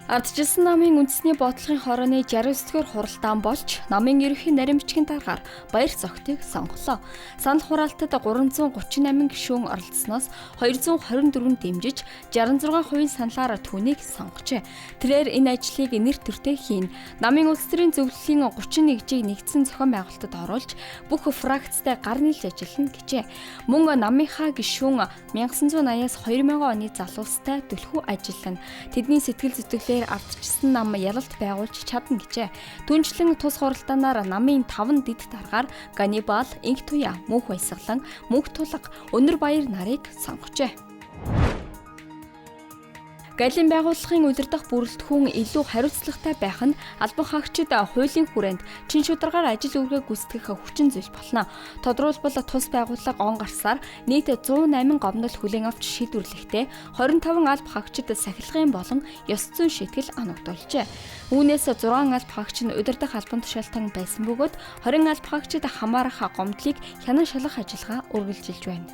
Ардчилсан намын үндэсний бодлогын хорооны 69-р хуралдаан болж намын ерөнхий нарийн бичгийн даргаар баяр зохитыг сонголоо. Санал хураалтад 338 гишүүн оролцсноос 224 дэмжиж 66% саналаар түүнийг сонгожээ. Тэрээр энэ ажлыг нэр төртэй хийн. Намын улс төрийн зөвлөлийн 31-ийг нэгдсэн зохион байгуулалтад оруулж бүх фракцтай гар нийлж ажиллана гэжээ. Мөн намынхаа гишүүн 1980-аас 2000 оны залуустай түлхүү ажиллана. Тэдний сэтгэл зүтгэлээр ардчилсан нам ялалт байгуулж чадна гэжээ. Түүнчлэн тус хуралдаанаар намын 5 дэд даргаар Ганнибал, Инх Туяа, Мөнх Баясгалан, Мөнх Тулга, Өнөр Баяр нарыг сонгожээ. Галийн байгууллагын удирдах бүрэлдэхүүн илүү хариуцлагатай байх нь албан хаагчид хуулийн хүрээнд чин шударгаар ажил үүргээ гүйцэтгэх хүчин зүйл болно. Тодорхойлбол тус байгууллага он гарсаар нийт 108 гомдол хүлээн авч шийдвэрлэхдээ 25 алба хаагчид сахилгын болон ёс зүйн шийтгэл оногдуулжээ. Үүнээс 6 алба хаагч нь удирдах албан тушаалтан байсан бөгөөд 20 алба хаагчид хамаарах гомдлыг хянан шалгах ажиллагаа үргэлжилж байна.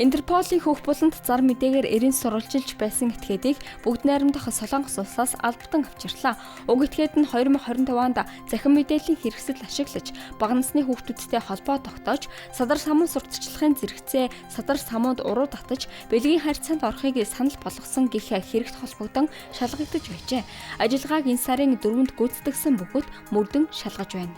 Интерполийн хөх буланд зар мэдээгээр эрийн сурвалжилж байсан этгээдийг бүгд найрамдах Солонгос улсаас албатан авчирлаа. Уг этгээд нь 2025 онд захин мэдээллийн хэрэгсэл ашиглаж бага насны хүүхдүүдтэй холбоо тогтоож садар самун сурталчилгын зэрэгцээ садар самуунд уруу татаж бэлгийн харьцаанд орохыг санал болгосон гэх хэрэгт холбогдсон шалгагдаж байжээ. Ажиллагааг энэ сарын 4-нд гүйцэтгэсэн бөгөөд мөрдөн шалгаж байна.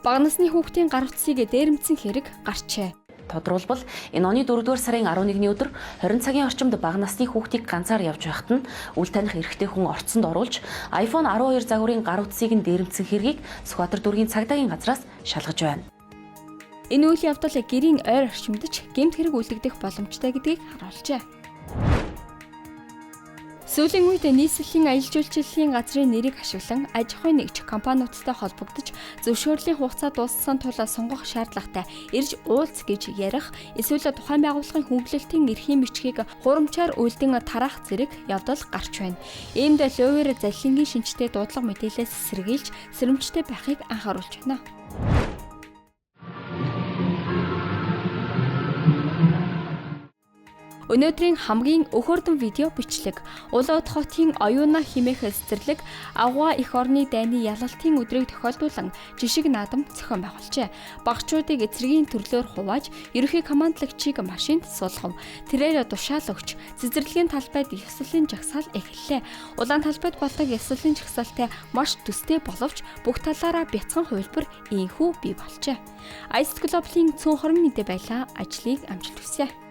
Бага насны хүүхдийн гар утсыг дээрэмдсэн хэрэг гарчээ. Тодорхойлбол энэ оны 4-р сарын 11-ний өдөр 20 цагийн орчимд бага насны хүүхдийг ганцаар явж байхад нь үл таних эрэгтэй хүн орцсонд оруулж iPhone 12 загварын гар утсыг нь дээрэмдсэн хэргийг Сүхбаатар дүүргийн цагдаагийн газраас шалгаж байна. Энэ үйл явдал гэрийн ойр орчимдож гэмт хэрэг үлдэгдэх боломжтой гэдгийг харуулжээ. Сүүлийн үед нийслэлийн аялал жуулчлалын газрын нэрийг ашиглан аж ахуйн нэгж компаниудтай холбогдож зөвшөөрлийн хугацаа дууссан тул сонгох шаардлагатай ирж уулз гэж ярих эсвэл тухайн байгууллагын хөнгөлөлтийн эрхийн бичгийг хурамчаар үлдэн тараах зэрэг явдал гарч байна. Иймд ловер залилангийн шинжтэй дуудлага мэдээлэлээс сэргийлж сэрэмжтэй байхыг анхааруулж байна. Өнөөдрийн хамгийн өхөрдөн видео бичлэг Улууд хотын оюуна химээх цэцэрлэг Авгаа их орны дайны ялалтын өдрийг тохиолдуулан жишг наадам зохион байгуулжээ. Багчуудыг эцэргийн төрлөөр хувааж ерөнхий командлагчийг машинд суулгав. Тэрээр тушаал өгч цэцэрлэгийн талбайд ёслолын жагсаал эхэллээ. Улаан талбайд болдог ёслолын жагсаалтай маш төстэй боловч бүх талаараа бяцхан хувилбар ийхүү бий болжээ. Ice Globe-ийн цөөн хорон мэдээ байлаа. Ажлыг амжилт хүсье.